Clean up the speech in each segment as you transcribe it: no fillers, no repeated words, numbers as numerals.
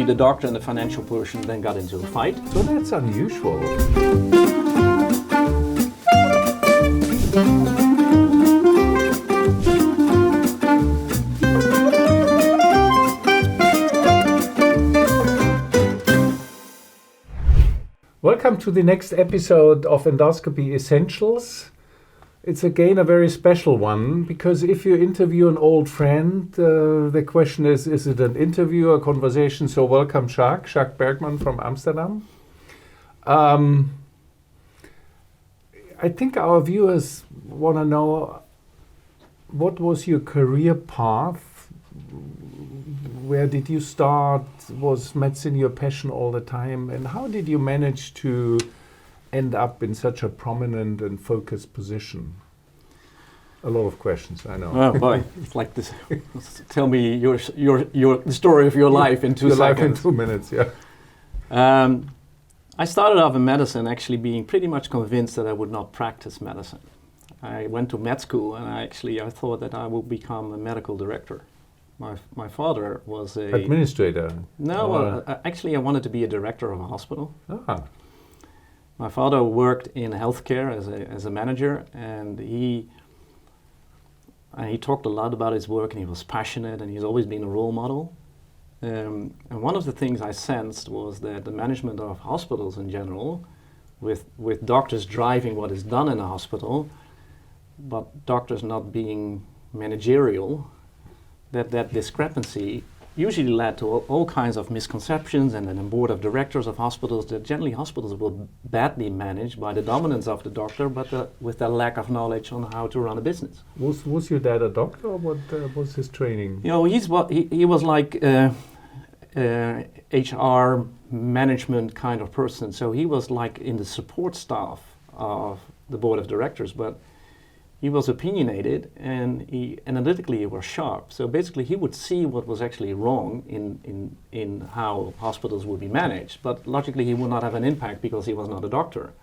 usually the doctor and the financial person then got into a fight. So that's unusual. Welcome to the next episode of Endoscopy Essentials. It's again a very special one, because if you interview an old friend, the question is it an interview or conversation? So welcome Jacques Bergman from Amsterdam. I think our viewers want to know, what was your career path? Where did you start? Was medicine your passion all the time? And how did you manage to end up in such a prominent and focused position? A lot of questions, I know. Oh boy, it's like this. Tell me the story of your life in 2 seconds. Life in 2 minutes, yeah. I started off in medicine actually being pretty much convinced that I would not practice medicine. I went to med school and I thought that I would become a medical director. My father was a... Administrator? No, actually I wanted to be a director of a hospital. Ah. My father worked in healthcare as a manager, and he talked a lot about his work, and he was passionate, and he's always been a role model. And one of the things I sensed was that the management of hospitals in general, with doctors driving what is done in a hospital, but doctors not being managerial, that discrepancy usually led to all kinds of misconceptions, and then a board of directors of hospitals, that generally hospitals were badly managed by the dominance of the doctor, but with the lack of knowledge on how to run a business. Was your dad a doctor, or what was his training? You know, he was like HR management kind of person, so he was like in the support staff of the board of directors, but he was opinionated, and analytically he was sharp. So basically he would see what was actually wrong in how hospitals would be managed, but logically he would not have an impact because he was not a doctor.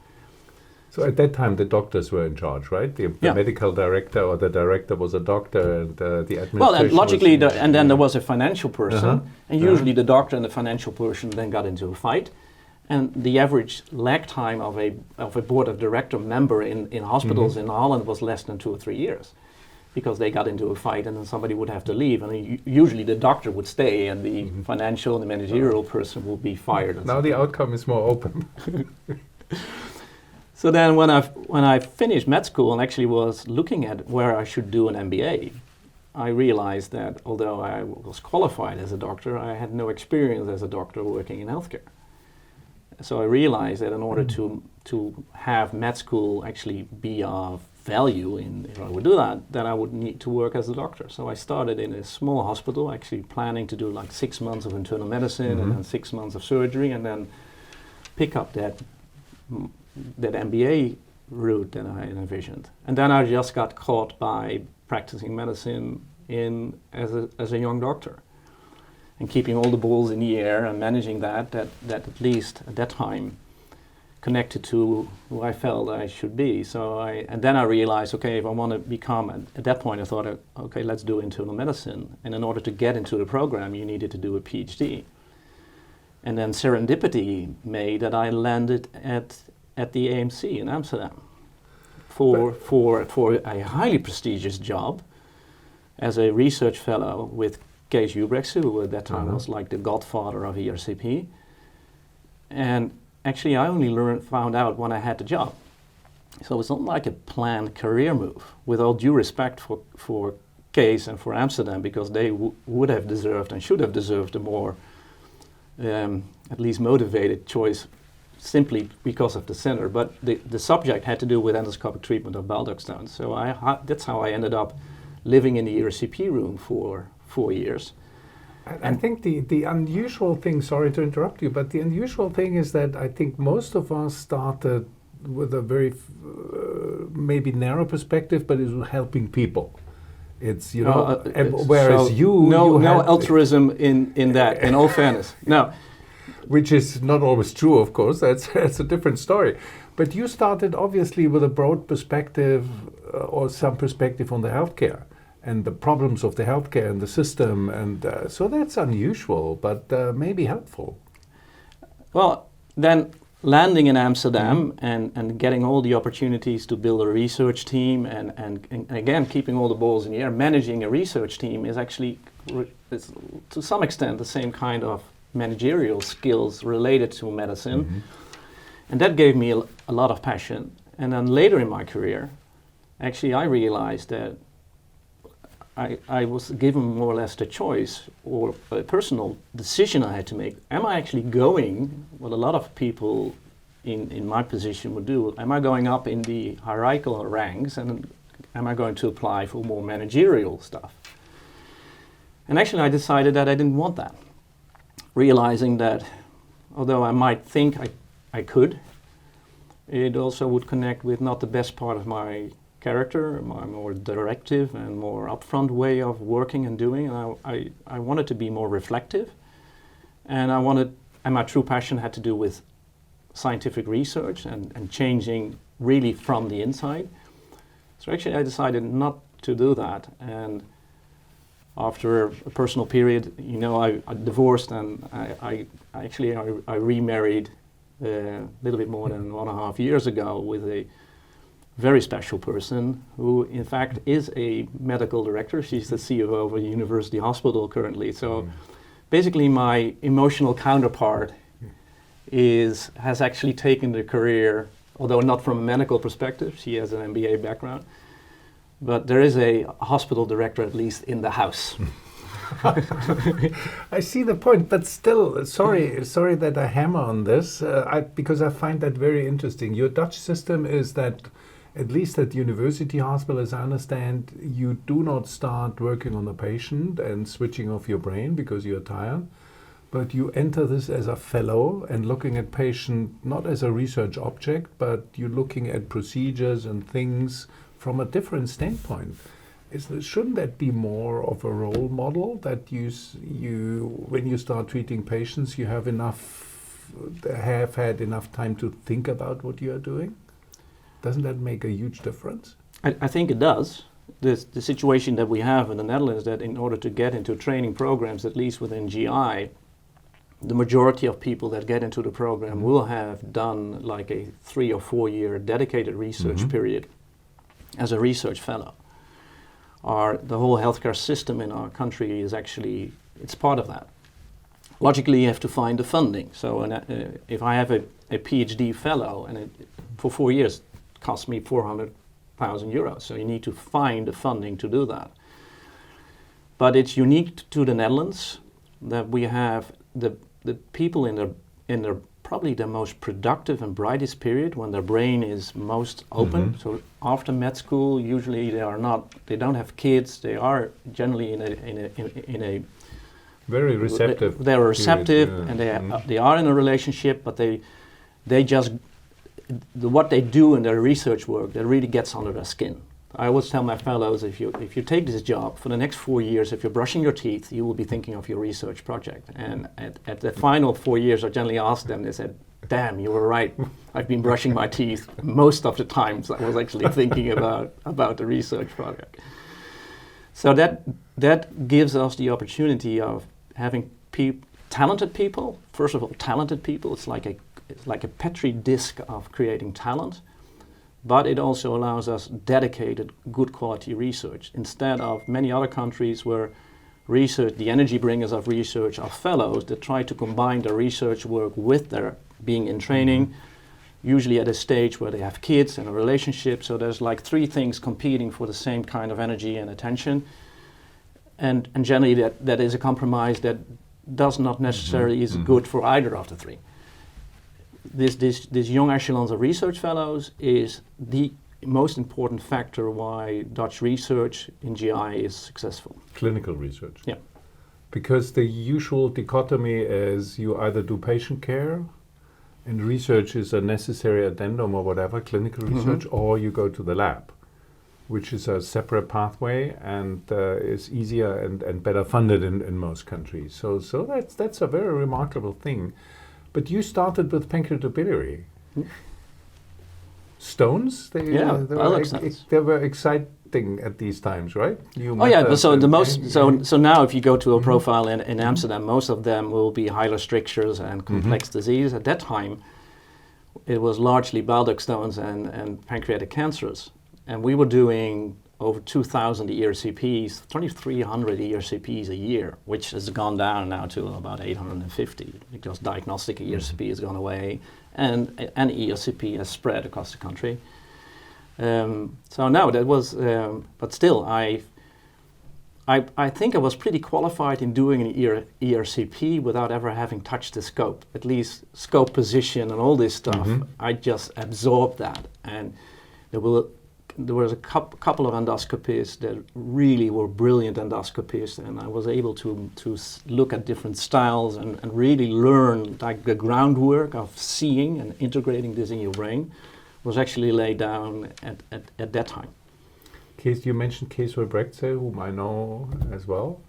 So at that time the doctors were in charge, right? The medical director or the director was a doctor, and the administration... Well, and logically, and then there was a financial person, and usually the doctor and the financial person then got into a fight. And the average lag time of a board of director member in hospitals in Holland was less than 2 or 3 years, because they got into a fight and then somebody would have to leave. And usually the doctor would stay, and the financial and the managerial person would be fired. Now the outcome is more open. So then when I finished med school and actually was looking at where I should do an MBA, I realized that although I was qualified as a doctor, I had no experience as a doctor working in healthcare. So I realized that in order to have med school actually be of value, if I would do that, then I would need to work as a doctor. So I started in a small hospital, actually planning to do like 6 months of internal medicine and then 6 months of surgery, and then pick up that MBA route that I had envisioned. And then I just got caught by practicing medicine as a young doctor, and keeping all the balls in the air and managing that at least at that time connected to who I felt I should be. And then I realized, okay, if I want to become, at that point I thought, okay, let's do internal medicine. And in order to get into the program, you needed to do a PhD. And then serendipity made that I landed at the AMC in Amsterdam for a highly prestigious job as a research fellow with Kees Ubrechtse, who at that time was like the godfather of ERCP. And actually I only found out when I had the job. So it's not like a planned career move, with all due respect for Kees and for Amsterdam, because they would have deserved and should have deserved a more at least motivated choice, simply because of the center. But the subject had to do with endoscopic treatment of bile duct stones. So that's how I ended up living in the ERCP room for 4 years. I think the unusual thing, sorry to interrupt you, but the unusual thing is that I think most of us started with a very maybe narrow perspective, but it was helping people. It's, you know, whereas no altruism in that, in all fairness. No. Which is not always true, of course, that's a different story. But you started obviously with a broad perspective or some perspective on the healthcare. and the problems of the healthcare and the system, and so that's unusual, but maybe helpful. Well, then landing in Amsterdam and getting all the opportunities to build a research team and again keeping all the balls in the air, managing a research team is actually it's to some extent the same kind of managerial skills related to medicine. And that gave me a lot of passion. And then later in my career, actually I realized that I was given more or less the choice or a personal decision I had to make. Am I actually going, what a lot of people in my position would do, am I going up in the hierarchical ranks and am I going to apply for more managerial stuff? And actually I decided that I didn't want that, realizing that although I might think I could, it also would connect with not the best part of my character, my more directive and more upfront way of working and doing. And I wanted to be more reflective, and my true passion had to do with scientific research and changing really from the inside. So actually I decided not to do that. And after a personal period, I divorced, and I remarried a little bit more than 1.5 years ago with a very special person who in fact is a medical director. She's the CEO of a university hospital currently. So basically my emotional counterpart has actually taken the career, although not from a medical perspective. She has an MBA background, but there is a hospital director at least in the house. I see the point, but still, sorry that I hammer on this, because I find that very interesting. Your Dutch system is that, at least at university hospital, as I understand, you do not start working on the patient and switching off your brain because you're tired, but you enter this as a fellow and looking at patient not as a research object, but you're looking at procedures and things from a different standpoint. Shouldn't that be more of a role model, that you when you start treating patients, you have had enough time to think about what you are doing? Doesn't that make a huge difference? I think it does. The situation that we have in the Netherlands, that in order to get into training programs, at least within GI, the majority of people that get into the program will have done like a 3 or 4 year dedicated research period as a research fellow. The whole healthcare system in our country is actually, it's part of that. Logically, you have to find the funding. So if I have a PhD fellow and for 4 years, cost me 400,000 euros. So you need to find the funding to do that. But it's unique to the Netherlands that we have the people in their probably the most productive and brightest period, when their brain is most open. So after med school, usually they don't have kids. They are generally in a very receptive. They're receptive, period, and they are in a relationship, but they just what they do in their research work that really gets under their skin. I always tell my fellows, if you take this job for the next 4 years, if you're brushing your teeth, you will be thinking of your research project. And at the final 4 years, I generally ask them, they said, damn, you were right. I've been brushing my teeth most of the times. I was actually thinking about the research project. So that gives us the opportunity of having talented people. First of all, talented people. It's like a petri dish of creating talent. But it also allows us dedicated, good quality research, instead of many other countries where research, the energy bringers of research are fellows that try to combine their research work with their being in training, usually at a stage where they have kids and a relationship. So there's like 3 things competing for the same kind of energy and attention. And generally that is a compromise that does not necessarily is good for either of the 3. This young echelons of research fellows is the most important factor why Dutch research in GI is successful. Clinical research. Yeah. Because the usual dichotomy is you either do patient care and research is a necessary addendum or whatever, clinical research, or you go to the lab, which is a separate pathway and is easier and better funded in most countries. So that's a very remarkable thing. But you started with pancreatobiliary. Stones? They were thing at these times, right? You Oh met yeah, the- but so the most yeah. so now if you go to a profile in Amsterdam, most of them will be hilar strictures and complex disease. At that time, it was largely bile duct stones and pancreatic cancers, and we were doing over 2,000 ERCPs, 2,300 ERCPs a year, which has gone down now to about 850 because diagnostic ERCP has gone away, and ERCP has spread across the country. So no, that was, but still, I think I was pretty qualified in doing an ERCP without ever having touched the scope. At least scope position and all this stuff, I just absorbed that. And there was a couple of endoscopists that really were brilliant endoscopists, and I was able to look at different styles and really learn like the groundwork of seeing and integrating this in your brain was actually laid down at that time. You mentioned Kees Brechtze, whom I know as well.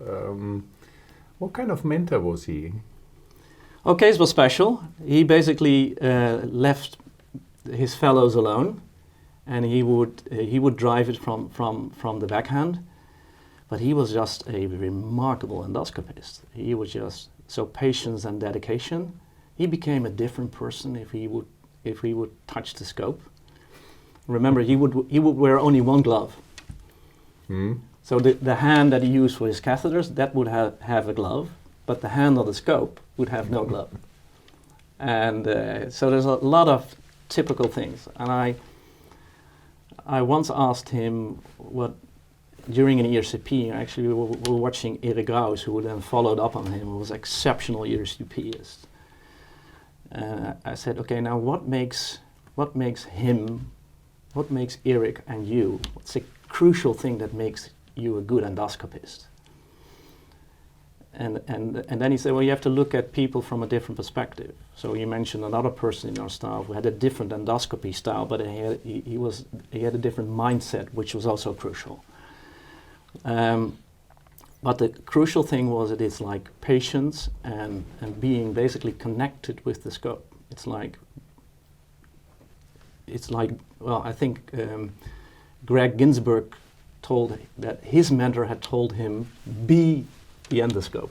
What kind of mentor was he? Oh, Kees was special. He basically left his fellows alone, and he would drive it from the backhand. But he was just a remarkable endoscopist. He was just so patience and dedication. He became a different person if he would touch the scope. Remember, he would wear only one glove. So the hand that he used for his catheters, that would have a glove, but the hand on the scope would have no glove. And so there's a lot of typical things. And I once asked him what, during an ERCP, actually we were watching Erik Graus, who then followed up on him, who was exceptional ERCPist. I said, okay, now what makes Erik and you, what's the crucial thing that makes you a good endoscopist? And then he said, well, you have to look at people from a different perspective. So you mentioned another person in our staff who had a different endoscopy style, but he had a different mindset, which was also crucial. But the crucial thing was it is like patience and being basically connected with the scope. It's like, well, I think Greg Ginsberg told that his mentor had told him, be the endoscope.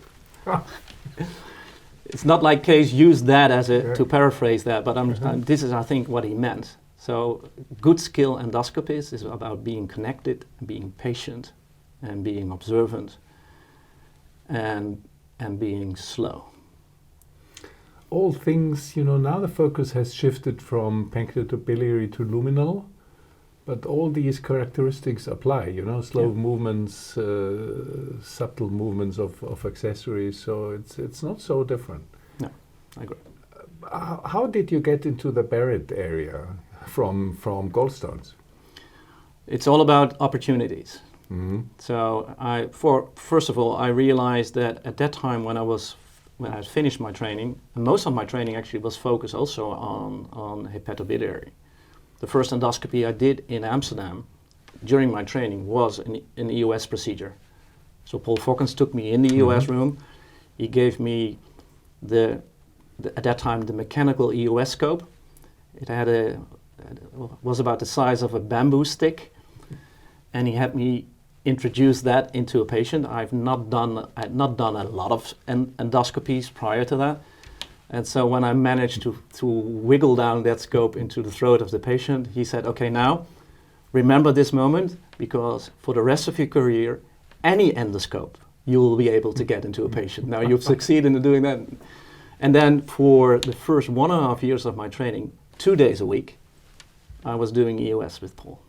It's not like Kees used that as to paraphrase that, but this is, I think, what he meant. So good skill endoscopist is about being connected, being patient, and being observant, and being slow. All things, now the focus has shifted from pancreatobiliary to luminal, but all these characteristics apply, slow movements, subtle movements of accessories, so it's not so different. No, I agree. How did you get into the Barrett area from gallstones? It's all about opportunities. Mm-hmm. So first of all, I realized that at that time when I had finished my training, and most of my training actually was focused also on hepatobiliary. The first endoscopy I did in Amsterdam during my training was an EOS procedure. So Paul Fokkens took me in the EOS room. He gave me at that time the mechanical EOS scope. It was about the size of a bamboo stick, and he had me introduce that into a patient. I had not done a lot of endoscopies prior to that. And so when I managed to wiggle down that scope into the throat of the patient, he said, okay, now remember this moment, because for the rest of your career, any endoscope you will be able to get into a patient. Now you've succeeded in doing that. And then for the first 1.5 years of my training, 2 days a week, I was doing EOS with Paul.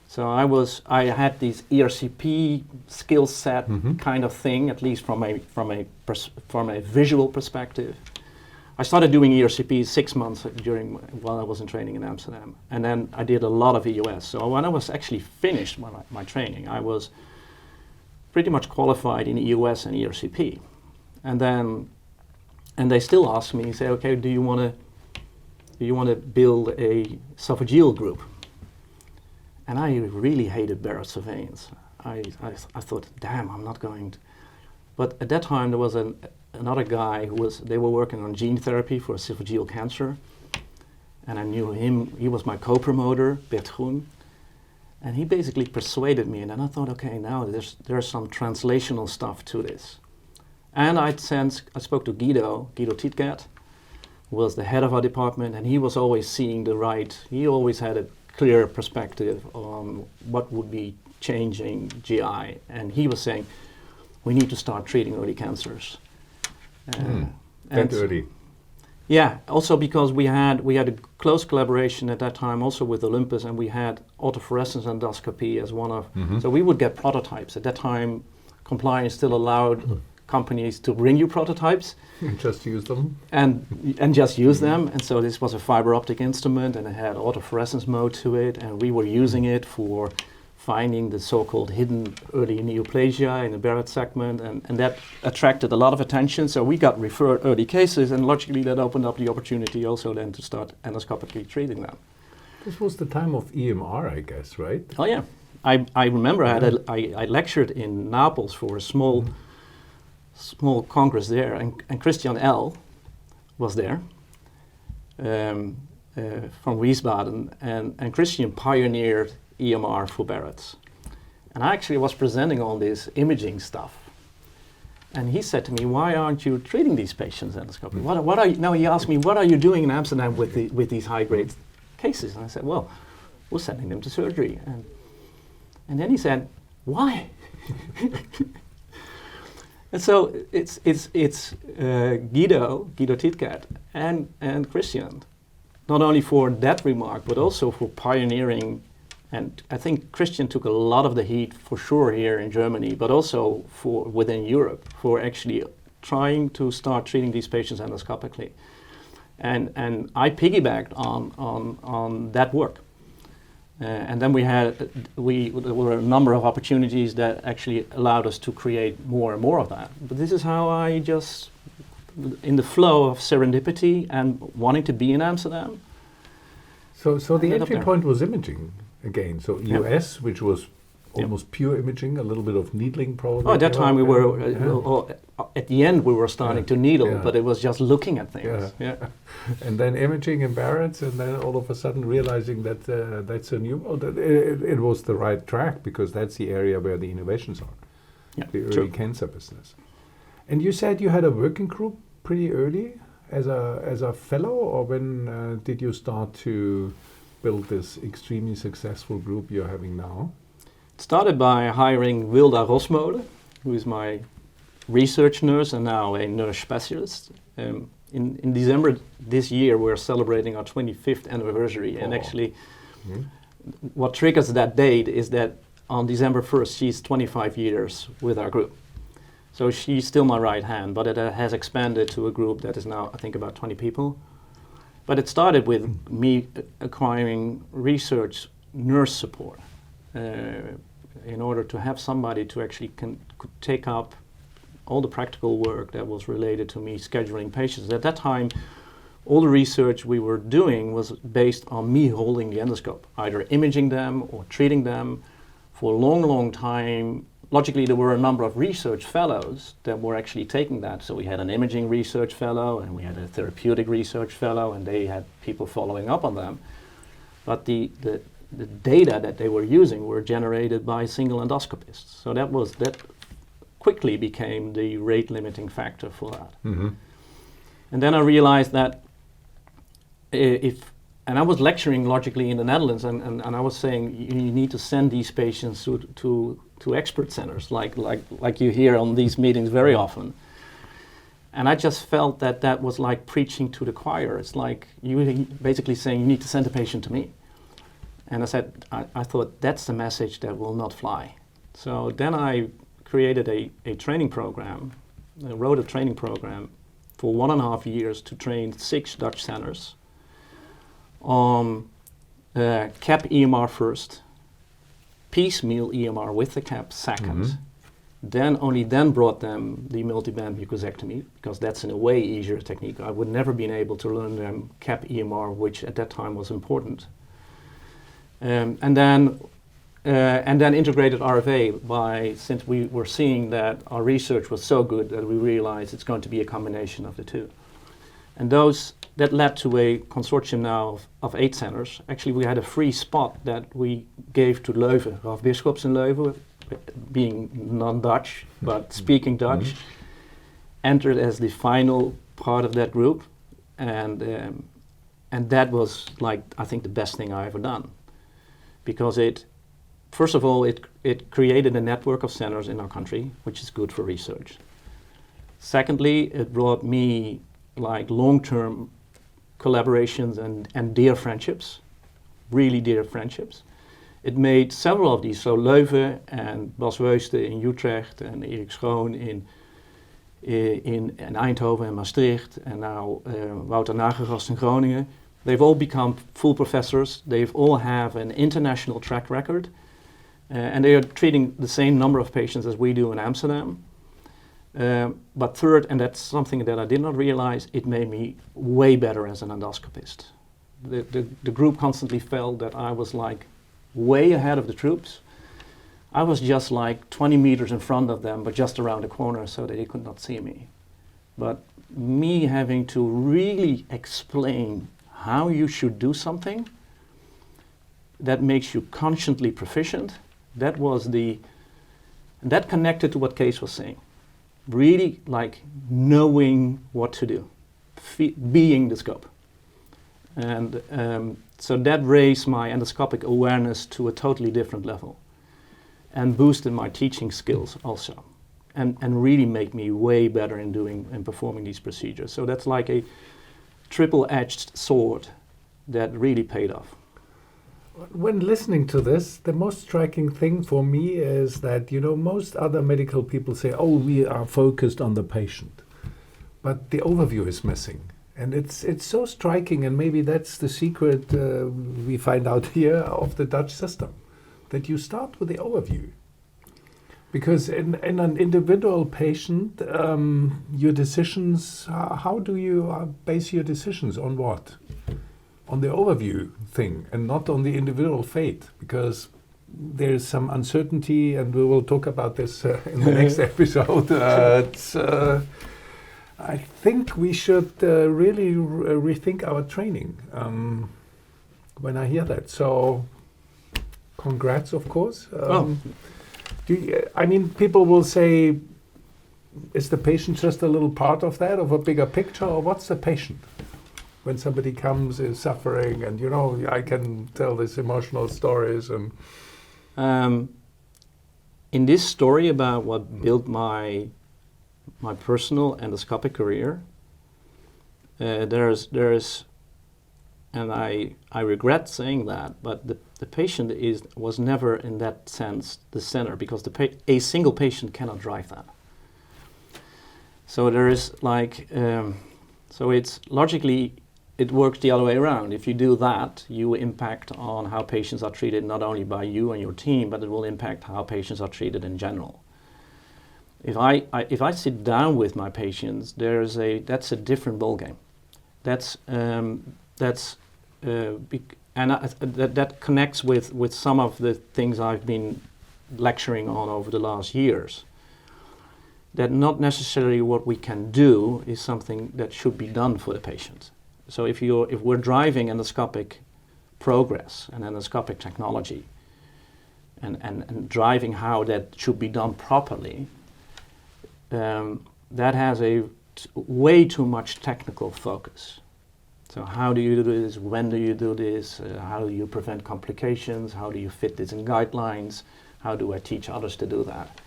So I had this ERCP skill set kind of thing, at least from a visual perspective. I started doing ERCP 6 months while I was in training in Amsterdam, and then I did a lot of EOS. So when I was actually finished my training, I was pretty much qualified in EOS and ERCP, and they still ask me, say, okay, do you want to build a esophageal group? And I really hated Barrett surveillance. I thought, damn, I'm not going to. But at that time, there was another guy they were working on gene therapy for esophageal cancer. And I knew him, he was my co-promoter, Bert Groen. And he basically persuaded me, and then I thought, okay, now there's some translational stuff to this. And I spoke to Guido Tietgat, who was the head of our department, and he was always seeing he always had a clear perspective on what would be changing GI. And he was saying, we need to start treating early cancers. And early. Yeah, also because we had a close collaboration at that time also with Olympus, and we had autofluorescence endoscopy as one of, so we would get prototypes. At that time, compliance still allowed companies to bring you prototypes. And just use them. And just use them. And so this was a fiber optic instrument, and it had autofluorescence mode to it, and we were using it for finding the so-called hidden early neoplasia in the Barrett segment, and that attracted a lot of attention. So we got referred early cases, and logically that opened up the opportunity also then to start endoscopically treating them. This was the time of EMR, I guess, right? Oh yeah, I remember I lectured in Naples for a small congress there, and Christian L. was there from Wiesbaden, and Christian pioneered EMR for Barrett's. And I actually was presenting all this imaging stuff. And he said to me, why aren't you treating these patients endoscopically? What are you, now he asked me, what are you doing in Amsterdam with these high-grade cases? And I said, well, we're sending them to surgery. And then he said, why? And so it's Guido Tietgat and Christian, not only for that remark, but also for pioneering. And I think Christian took a lot of the heat for sure here in Germany, but also for within Europe, for actually trying to start treating these patients endoscopically. And I piggybacked on that work. And then there were a number of opportunities that actually allowed us to create more and more of that. But this is how I just, in the flow of serendipity and wanting to be in Amsterdam. So the entry point was imaging. Again, so US, which was almost pure imaging, a little bit of needling probably. Oh, at that time we were, at the end we were starting to needle, but it was just looking at things. And then imaging in Barrett's, and then all of a sudden realizing that that's a new, it was the right track, because that's the area where the innovations are, the early cancer business. And you said you had a working group pretty early as a fellow, or when did you start to build this extremely successful group you're having now? It started by hiring Wilda Rosmode, who is my research nurse and now a nurse specialist. In December this year, we're celebrating our 25th anniversary. And actually, what triggers that date is that on December 1st, she's 25 years with our group. So she's still my right hand, but it has expanded to a group that is now, I think, about 20 people. But it started with me acquiring research nurse support in order to have somebody to actually could take up all the practical work that was related to me scheduling patients. At that time, all the research we were doing was based on me holding the endoscope, either imaging them or treating them. For a long, long time, logically, there were a number of research fellows that were actually taking that. So we had an imaging research fellow, and we had a therapeutic research fellow, and they had people following up on them. But the data that they were using were generated by single endoscopists. So that quickly became the rate limiting factor for that. And then I realized that and I was lecturing logically in the Netherlands, and I was saying you need to send these patients to expert centers, like you hear on these meetings very often. And I just felt that was like preaching to the choir. It's like you basically saying you need to send a patient to me. And I said, I thought that's the message that will not fly. So then I created a training program, I wrote a training program for 1.5 years to train 6 Dutch centers on CAP EMR first, piecemeal EMR with the CAP second, then brought them the multiband mucosectomy, because that's in a way easier technique. I would never been able to learn them CAP EMR, which at that time was important. And then integrated RFA since we were seeing that our research was so good that we realized it's going to be a combination of the two. And those that led to a consortium now of 8 centers. Actually, we had a free spot that we gave to Leuven, Ralph Bischops in Leuven, being non-Dutch, but speaking Dutch, entered as the final part of that group. And that was, like, I think the best thing I ever done. Because first of all, it created a network of centers in our country, which is good for research. Secondly, it brought me like long-term collaborations and dear friendships, really dear friendships. It made several of these, so Leuven and Bas Weuste in Utrecht and Erik Schoon in Eindhoven and Maastricht, and now Wouter Nagegast in Groningen. They've all become full professors. They've all have an international track record, and they are treating the same number of patients as we do in Amsterdam. But third, and that's something that I did not realize, it made me way better as an endoscopist. The group constantly felt that I was like way ahead of the troops. I was just like 20 meters in front of them, but just around the corner so that they could not see me. But me having to really explain how you should do something that makes you consciently proficient, that connected to what Kees was saying. Really like knowing what to do, being the scope. And so that raised my endoscopic awareness to a totally different level and boosted my teaching skills also, and really made me way better in doing and performing these procedures. So that's like a triple-edged sword that really paid off. When listening to this, the most striking thing for me is that, most other medical people say, oh, we are focused on the patient. But the overview is missing. And it's so striking, and maybe that's the secret we find out here of the Dutch system, that you start with the overview. Because in an individual patient, your decisions, how do you base your decisions on what? On the overview thing and not on the individual fate, because there's some uncertainty, and we will talk about this in the next episode. I think we should really rethink our training when I hear that. So, congrats, of course. People will say, is the patient just a little part of that, of a bigger picture, or what's the patient? When somebody comes, is suffering, and I can tell these emotional stories. And in this story about what built my personal endoscopic career, there's, and I regret saying that, but the patient was never in that sense the center, because a single patient cannot drive that. So there is like, so it's logically, it works the other way around. If you do that, you impact on how patients are treated, not only by you and your team, but it will impact how patients are treated in general. If I sit down with my patients, that's a different ballgame. That connects with some of the things I've been lecturing on over the last years. That not necessarily what we can do is something that should be done for the patient. So if we're driving endoscopic progress and endoscopic technology and driving how that should be done properly, that has way too much technical focus. So how do you do this? When do you do this? How do you prevent complications? How do you fit this in guidelines? How do I teach others to do that?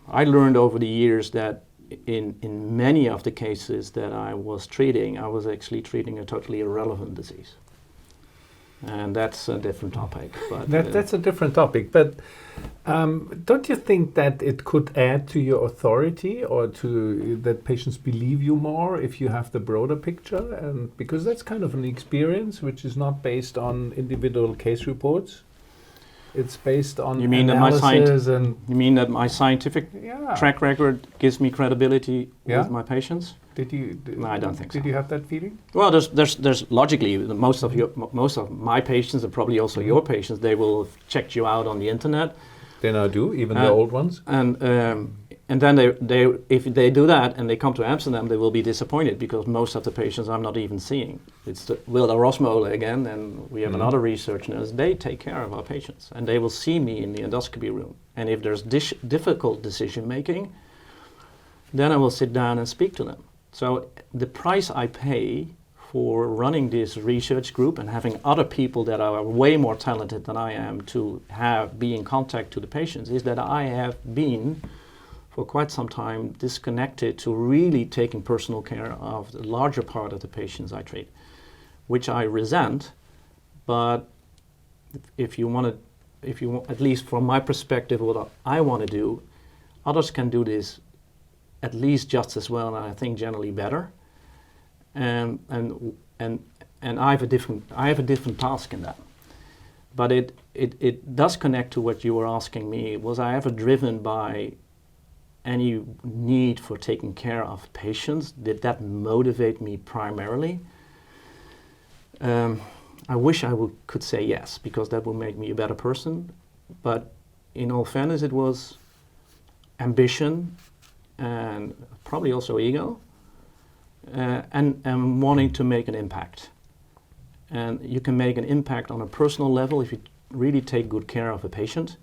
I learned over the years that in many of the cases that I was treating, I was actually treating a totally irrelevant disease. And that's a different topic. But that's a different topic. But don't you think that it could add to your authority, or to that patients believe you more if you have the broader picture? And because that's kind of an experience which is not based on individual case reports. It's based on analysis. You mean that my scientific track record gives me credibility with my patients? No, I don't think so. Did you have that feeling? Well, there's logically most of my patients, and probably also your patients, they will have checked you out on the internet. Then I do, even the old ones. And and then if they do that and they come to Amsterdam, they will be disappointed because most of the patients I'm not even seeing. It's Wilda Rosmole again, and we have another research nurse. They take care of our patients, and they will see me in the endoscopy room. And if there's difficult decision making, then I will sit down and speak to them. So the price I pay for running this research group and having other people that are way more talented than I am to be in contact to the patients is that I have been for quite some time disconnected to really taking personal care of the larger part of the patients I treat, which I resent. But if you want, at least from my perspective, what I want to do, others can do this at least just as well, and I think generally better. And I have a different task in that. But it does connect to what you were asking me. Was I ever driven by any need for taking care of patients? Did that motivate me primarily? I wish I could say yes, because that would make me a better person. But in all fairness, it was ambition and probably also ego, and wanting to make an impact. And you can make an impact on a personal level if you really take good care of a patient,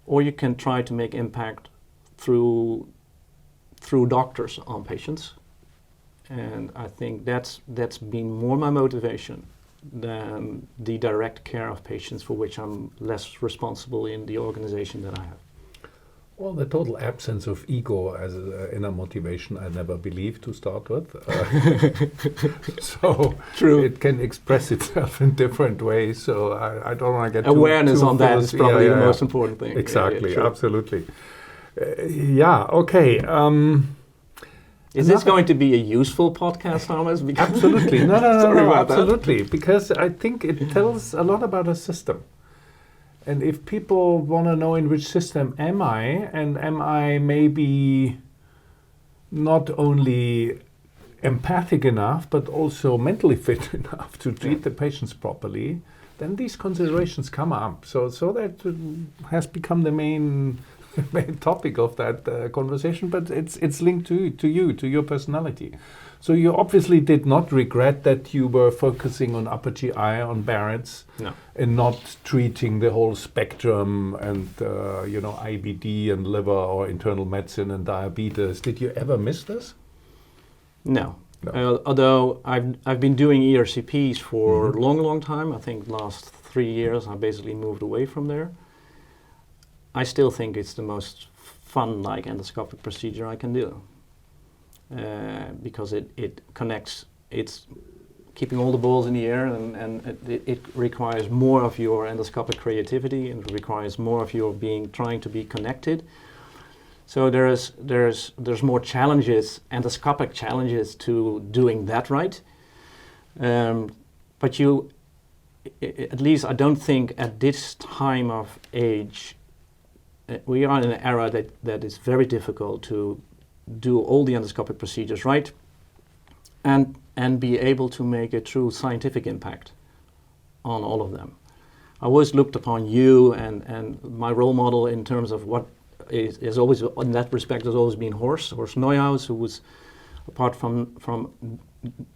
or you can try to make impact through doctors on patients. And I think that's been more my motivation than the direct care of patients, for which I'm less responsible in the organization that I have. Well, the total absence of ego as an inner motivation I never believed to start with. So True. It can express itself in different ways. So I don't want to get awareness on that is probably the most important thing. Exactly, Yeah, absolutely. Okay. Is this going to be a useful podcast, Thomas? Absolutely. No, Sorry about absolutely. Because I think it tells a lot about a system. And if people want to know in which system am I, and am I maybe not only empathic enough, but also mentally fit enough to treat the patients properly, then these considerations come up. So that has become the main topic of that conversation, but it's linked to your personality. So you obviously did not regret that you were focusing on upper GI, on Barrett's, No. and not treating the whole spectrum and IBD and liver or internal medicine and diabetes. Did you ever miss this? No. Although I've been doing ERCPs for a long time. I think last 3 years I basically moved away from there. I still think it's the most fun endoscopic procedure I can do. Because it connects, it's keeping all the balls in the air, and it requires more of your endoscopic creativity, and it requires more of your trying to be connected. So there's more challenges, endoscopic challenges, to doing that right. But at least I don't think at this time of age, we are in an era that is very difficult to do all the endoscopic procedures right and be able to make a true scientific impact on all of them. I always looked upon you and my role model in terms of what is always, in that respect, has always been Horst Neuhaus, who was, apart from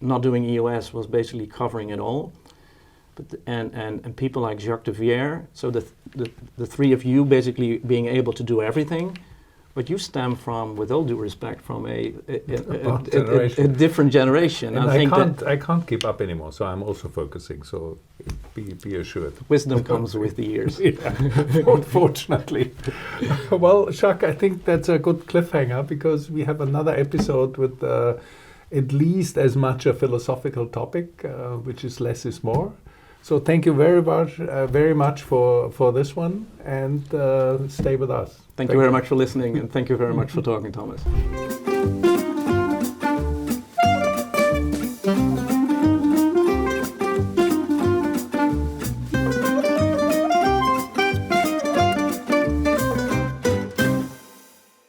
not doing EOS, was basically covering it all. But and people like Jacques Bergman. So the three of you basically being able to do everything. But you stem from, with all due respect, from a different generation. And I can't keep up anymore, so I'm also focusing. So be assured. Wisdom comes with the years. Unfortunately. Well, Jacques, I think that's a good cliffhanger, because we have another episode with at least as much a philosophical topic, which is less is more. So thank you very much for this one, and stay with us. Thank you very much for listening, and thank you very much for talking, Thomas.